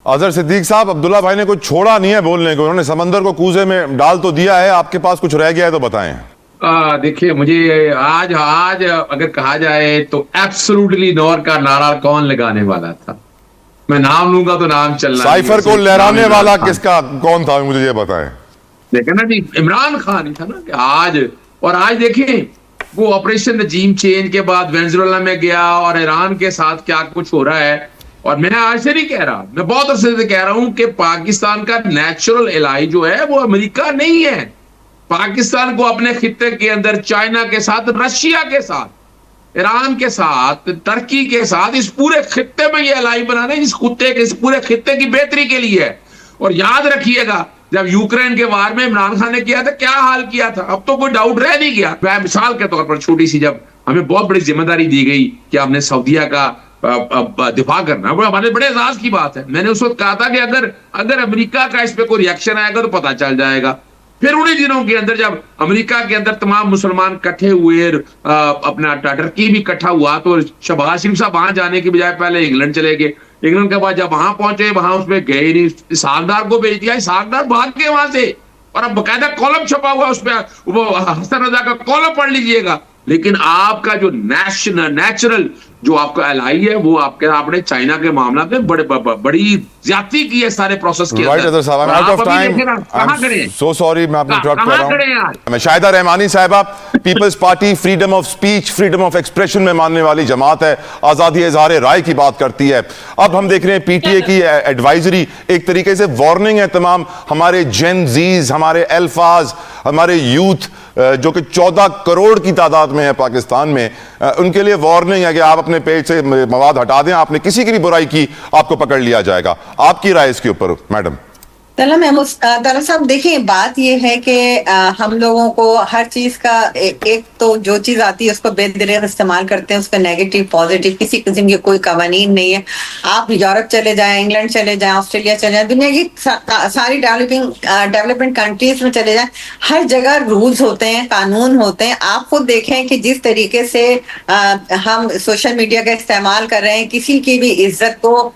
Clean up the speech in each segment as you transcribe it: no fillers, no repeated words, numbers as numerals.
अजहर सिद्दीक साहब, अब्दुल्ला भाई ने कुछ छोड़ा नहीं है बोलने को, उन्होंने समंदर को कूजे में डाल तो दिया है, आपके पास कुछ रह गया है तो बताएं। देखिए, मुझे आज आज अगर कहा जाए तो एब्सोल्युटली नॉर का नारा कौन लगाने वाला था, मैं नाम लूंगा तो नाम चलना, साइफर को लहराने वाला किसका कौन था, मुझे ये बताएं। देखा ना जी, इमरान खान ही था ना कि आज देखिए वो ऑपरेशन नजीम चेंज के बाद वेनेजुएला में गया और ईरान के साथ क्या कुछ हो रहा है। और मैं आज से नहीं कह रहा, मैं बहुत अरसे से कह रहा हूं कि पाकिस्तान का नेचुरल एलाई जो है वो अमेरिका नहीं है। पाकिस्तान को अपने खित्ते के अंदर चाइना के साथ, रशिया के साथ, ईरान के साथ, टर्की के साथ, इस पूरे खित्ते में ये एलाई बनाना है, इस पूरे खित्ते की बेहतरी के लिए है। और याद रखिएगा, जब यूक्रेन के वार में इमरान खान ने किया था, क्या हाल किया था, अब तो कोई डाउट रह नहीं गया। मैं मिसाल के तौर पर छोटी सी, जब हमें बहुत बड़ी जिम्मेदारी दी गई कि हमने सऊदीया का दिफा करना, वो हमारे बड़े एजाज की बात है। मैंने उस वक्त कहा था कि अगर अमेरिका का इस पे कोई रिएक्शन आएगा तो पता चल जाएगा। फिर उन्हीं दिनों के अंदर जब अमेरिका के अंदर तमाम मुसलमान इकट्ठे हुए, अपना टर्की भी इकट्ठा हुआ, तो शहबाज शरीफ साहब वहां जाने की बजाय पहले इंग्लैंड चले गए। इंग्लैंड के बाद जब वहां पहुंचे, वहां उसमें गए नहीं, इसहाकडार को भेज दिया, इसहाकडार भाग गए वहां से, और अब बकायदा कॉलम छपा हुआ उस पर, वो हसन रजा का कॉलम पढ़ लीजिएगा। लेकिन आपका जो नेचुरल जो आपका एलाई है, वो आपने चाइना के मामला में बड़ी ज्यादती की है सारे प्रोसेस के अंदर। सो सॉरी, मैं आपको इंटरप्ट कर रहा हूं। मैं शाहिदा रहमानी साहिबा, peoples party freedom of speech, freedom of expression में मानने वाली जमात है, आजादी इजहार राय की बात करती है। अब हम देख रहे हैं पीटीए की एडवाइजरी एक तरीके से वार्निंग है तमाम हमारे जेन जीज, हमारे अल्फाज, हमारे यूथ जो कि 14 करोड़ की तादाद में है पाकिस्तान में, उनके लिए वार्निंग है कि आप अपने पेज से मवाद हटा दें, आपने किसी की भी बुराई की आपको पकड़ लिया जाएगा। आपकी राय इसके ऊपर मैडम? ताला साहब, देखिए बात यह है कि हम लोगों को हर चीज का एक तो जो चीज आती है उसको बेदरिग इस्तेमाल करते हैं, उसका नेगेटिव पॉजिटिव किसी किस्म की कोई कवानीन नहीं है। आप यूरोप चले जाएं, इंग्लैंड चले जाएं, ऑस्ट्रेलिया चले जाएं, दुनिया की सारी डेवलपमेंट कंट्रीज में चले जाएं, हर जगह रूल्स होते हैं, कानून होते हैं। आप खुद देखें कि जिस तरीके से हम सोशल मीडिया का इस्तेमाल कर रहे हैं, किसी की भी इज्जत को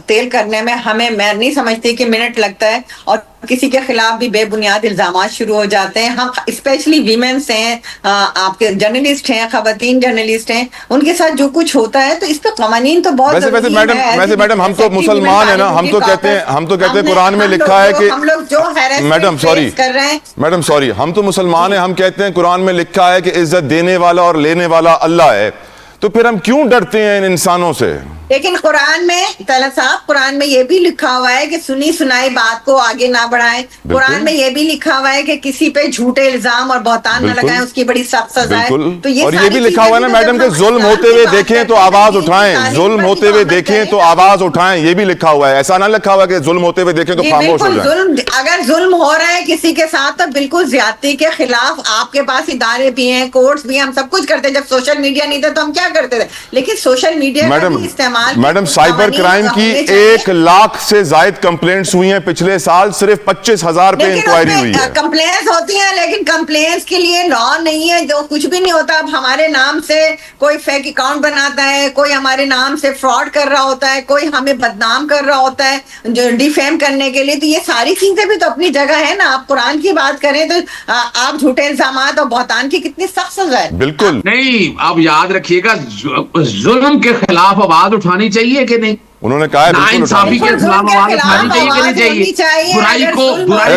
तेल करने में मैं नहीं समझती कि मिनट लगता है, और किसी के खिलाफ भी बेबुनियाद इल्जाम शुरू हो जाते हैं। हम स्पेशली वीमेंस हैं, आपके जर्नलिस्ट हैं, खवातीन जर्नलिस्ट हैं, उनके साथ जो कुछ होता है, तो इस पर कवानीन तो बहुत वैसे मैडम हम तो मुसलमान है ना, हम तो कहते हैं कुरान में लिखा है कि हम लोग जो मैडम सॉरी कर रहे हैं, मैडम सॉरी, हम तो मुसलमान है, हम कहते हैं कुरान में लिखा है कि इज्जत देने वाला और लेने वाला अल्लाह है, तो फिर हम क्यों डरते हैं इन इंसानों से? लेकिन कुरान में तला साहब, कुरान में ये भी लिखा हुआ है कि सुनी सुनाई बात को आगे ना बढ़ाएं। कुरान में ये भी लिखा हुआ है कि किसी पे झूठे इल्जाम और बहतान न लगाएं, उसकी बड़ी सख्त सजा है। तो ये भी लिखा हुआ है ना मैडम कि जुल्म होते हुए देखें तो आवाज उठाएं, जुल्म होते हुए देखें तो आवाज उठाएं, ये भी लिखा हुआ है। ऐसा ना लिखा हुआ कि जुल्म होते हुए देखें तो खामोश हो जाएं। अगर जुल्म हो रहा है किसी के साथ तो बिल्कुल ज्यादती के खिलाफ आपके पास इदारे भी हैं, कोर्ट्स भी हैं, हम सब कुछ करते हैं। जब सोशल मीडिया नहीं था तो हम क्या करते थे? लेकिन सोशल मीडिया का इस्तेमाल, मैडम साइबर क्राइम की 1 लाख से ज्यादा कंप्लेंट्स हुई हैं पिछले साल, सिर्फ 25,000 पे इंक्वायरी हुई है। कंप्लेंट्स होती हैं, लेकिन कंप्लेंट्स के लिए लॉ नहीं है, जो कुछ भी नहीं होता। अब हमारे नाम से कोई फेक अकाउंट बनाता है, कोई हमारे नाम से फ्रॉड कर रहा होता है, कोई हमें बदनाम कर रहा होता है जो डिफेम करने के लिए, तो ये सारी चीजें भी तो अपनी जगह है ना। आप कुरान की बात करें तो आप झूठे इल्जाम और बहतान की कितनी सख्त सजा है। बिल्कुल नहीं, आप याद रखिएगा, जुल्म के खिलाफ आवाज उठानी चाहिए कि नहीं? उन्होंने कहा है नाइंसाफी के खिलाफ आवाज उठानी चाहिए कि नहीं चाहिए? बुराई को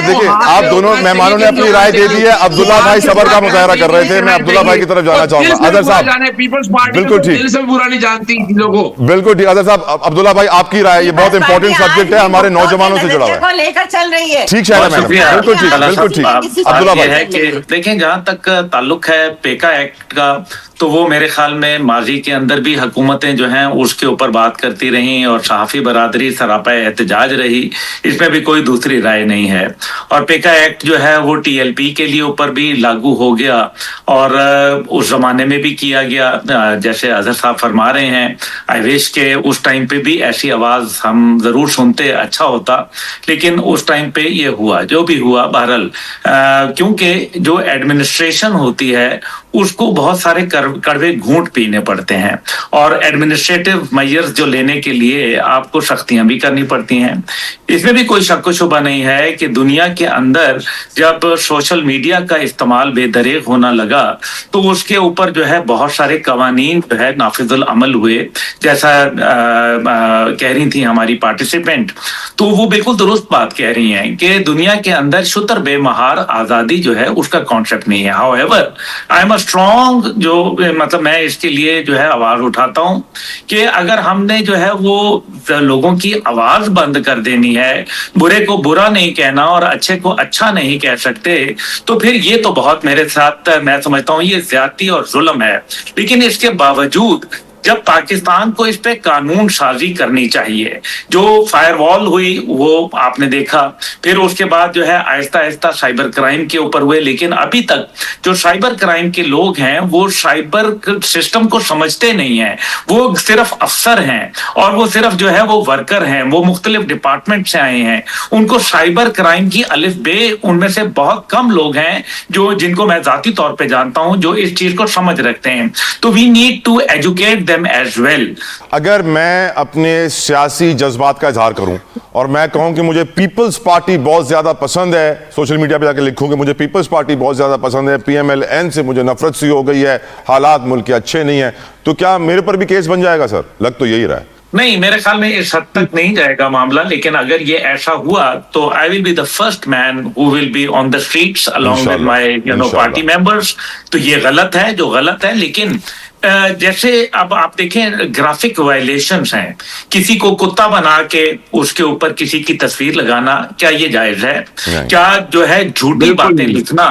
देखिए, आप दोनों मेहमानों ने अपनी राय दे दी है। अब्दुल्ला भाई सबर का मुजाहरा कर रहे थे, मैं अब्दुल्ला भाई की तरफ जाना चाहूंगा। अजहर साहब, पीपल्स पार्टी बिल्कुल ठीक, दिल से बुरा नहीं जानती लोगों को। बिल्कुल ठीक। अजहर साहब, अब्दुल्ला भाई आपकी राय, ये बहुत इंपॉर्टेंट सब्जेक्ट है, हमारे नौजवानों से जुड़ा हुआ है, लेकर चल रही है। ठीक है मैडम, बिल्कुल ठीक, बिल्कुल ठीक। अब्दुल्ला भाई, देखें, जहां तक ताल्लुक है पेका एक्ट का, तो वो मेरे ख्याल में माजी के अंदर भी हुकूमतें जो हैं उसके ऊपर बात करती रहीं और सहाफ़ी बरादरी सरापा एहतजाज रही, इसमें भी कोई दूसरी राय नहीं है। और पेका एक्ट जो है वो टीएलपी के लिए ऊपर भी लागू हो गया और उस जमाने में भी किया गया, जैसे अजहर साहब फरमा रहे हैं। आई विश के उस टाइम पे भी ऐसी आवाज़ हम ज़रूर सुनते, अच्छा होता, लेकिन उस टाइम पे ये हुआ जो भी हुआ। बहरहाल क्योंकि जो एडमिनिस्ट्रेशन होती है उसको बहुत सारे कड़वे घूंट पीने पड़ते हैं और एडमिनिस्ट्रेटिव मेजर्स जो लेने के लिए आपको सख्तियां भी करनी पड़ती हैं। इसमें भी कोई शक शुबा नहीं है कि दुनिया के अंदर जब सोशल मीडिया का इस्तेमाल बेदरेग होना लगा तो उसके ऊपर जो है बहुत सारे कवानीन जो है नाफिजुल अमल हुए, जैसा कह रही थी हमारी पार्टिसिपेंट, तो वो बिल्कुल दुरुस्त बात कह रही हैं कि दुनिया के अंदर शुतर बेमहार आजादी जो है उसका कॉन्सेप्ट नहीं है। However I am a strong जो मतलब मैं इसके लिए जो है आवाज उठाता हूं कि अगर हमने जो है वो लोगों की आवाज बंद कर देनी है, बुरे को बुरा नहीं कहना और अच्छे को अच्छा नहीं कह सकते, तो फिर ये तो बहुत मेरे साथ मैं समझता हूं ये ज्यादती और जुल्म है। लेकिन इसके बावजूद जब पाकिस्तान को इस पे कानून साजी करनी चाहिए, जो फायरवॉल हुई वो आपने देखा, फिर उसके बाद जो है आहिस्ता आहिस्ता साइबर क्राइम के ऊपर हुए, लेकिन अभी तक जो साइबर क्राइम के लोग हैं वो साइबर सिस्टम को समझते नहीं है, वो सिर्फ अफसर हैं और वो सिर्फ जो है वो वर्कर हैं, वो मुख्तलिफ डिपार्टमेंट से आए हैं, उनको साइबर क्राइम की अलिफ बे उनमें से बहुत कम लोग हैं जो जिनको मैं जाती तौर पे जानता हूं जो इस चीज को समझ रखते हैं। तो we need to educate as well. अगर मैं अपने सियासी जज्बात का इजहार करूं और मैं कहूं कि मुझे पीपल्स पार्टी बहुत ज्यादा पसंद है, सोशल मीडिया पे जाकर लिखूं कि मुझे पीपल्स पार्टी बहुत ज्यादा पसंद है, पीएमएल-एन से मुझे नफरत सी हो गई है, हालात मुल्क के अच्छे नहीं है, तो क्या मेरे पर भी केस बन जाएगा सर? लग तो यही रहा है। नहीं, मेरे ख्याल में इस हद तक नहीं जाएगा मामला, लेकिन अगर ये ऐसा हुआ तो I will be the first man who will be on the streets along with my party members. तो ये गलत है जो गलत है, लेकिन जैसे अब आप देखें ग्राफिक वायलेशंस हैं, किसी को कुत्ता बना के उसके ऊपर किसी की तस्वीर लगाना, क्या ये जायज है? क्या जो है झूठी बातें लिखना,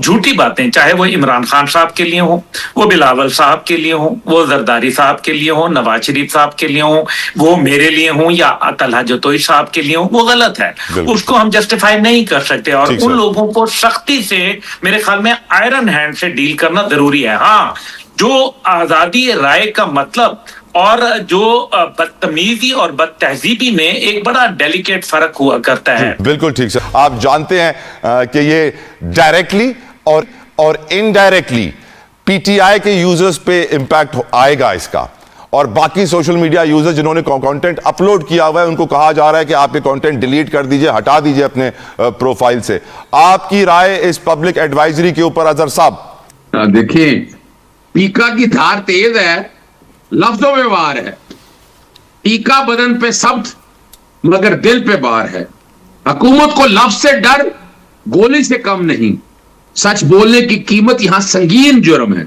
झूठी बातें, चाहे वो इमरान खान साहब के लिए हो, वो बिलावल साहब के लिए हो, वो जरदारी साहब के लिए हो, नवाज शरीफ साहब के लिए हो, वो मेरे लिए हो या तलहा जतोई साहब के लिए हो, वो गलत है, उसको हम जस्टिफाई नहीं कर सकते और उन लोगों को सख्ती से मेरे ख्याल में आयरन हैंड से डील करना जरूरी है। हाँ, जो आजादी राय का मतलब और जो बदतमीजी और बदतहजीबी में एक बड़ा डेलिकेट फर्क हुआ करता है। बिल्कुल ठीक सर, आप जानते हैं कि ये डायरेक्टली और इनडायरेक्टली पीटीआई के यूजर्स पे इंपैक्ट आएगा इसका, और बाकी सोशल मीडिया यूजर्स जिन्होंने कंटेंट अपलोड किया हुआ है उनको कहा जा रहा है कि आपके कंटेंट डिलीट कर दीजिए, हटा दीजिए अपने प्रोफाइल से। आपकी राय इस पब्लिक एडवाइजरी के ऊपर अजहर साहब? देखिए, टीका की धार तेज है, लफ्जों में वार है, टीका बदन पे सख्त मगर दिल पे बार है। हुकूमत को लफ्ज से डर गोली से कम नहीं, सच बोलने की कीमत यहां संगीन जुर्म है।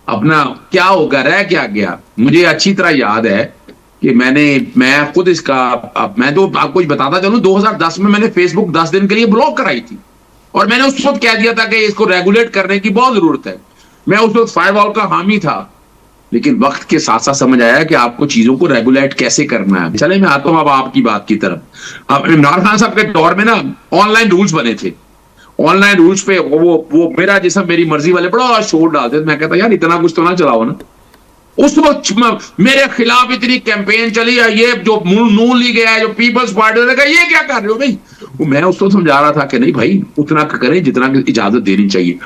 अपना क्या होगा, रह क्या गया। मुझे अच्छी तरह याद है कि मैं खुद इसका मैं तो आपको बताता चलूं, 2010 में मैंने फेसबुक 10 दिन के लिए ब्लॉक कराई थी और मैंने उस वक्त कह दिया था कि इसको रेगुलेट करने की बहुत जरूरत है। मैं उस वक्त फायरवॉल का हामी था, लेकिन वक्त के साथ साथ समझ आया कि आपको चीजों को रेगुलेट कैसे करना है। चले मैं आता हूं अब आपकी बात की तरफ। अब इमरान खान साहब के दौर में ना ऑनलाइन रूल्स बने थे, ऑनलाइन रूल्स पे वो मेरा जैसा मेरी मर्जी वाले बड़ा शोर डालते थे। मैं कहता यार इतना कुछ तो ना चलाओ ना। उस वक्त मेरे खिलाफ इतनी कैंपेन चली है, ये जो नून लीग है, जो पीपल्स पार्टी ने कहा ये क्या कर रहे हो भाई। मैं उसको समझा रहा था कि नहीं भाई, उतना करें जितना इजाजत देनी चाहिए।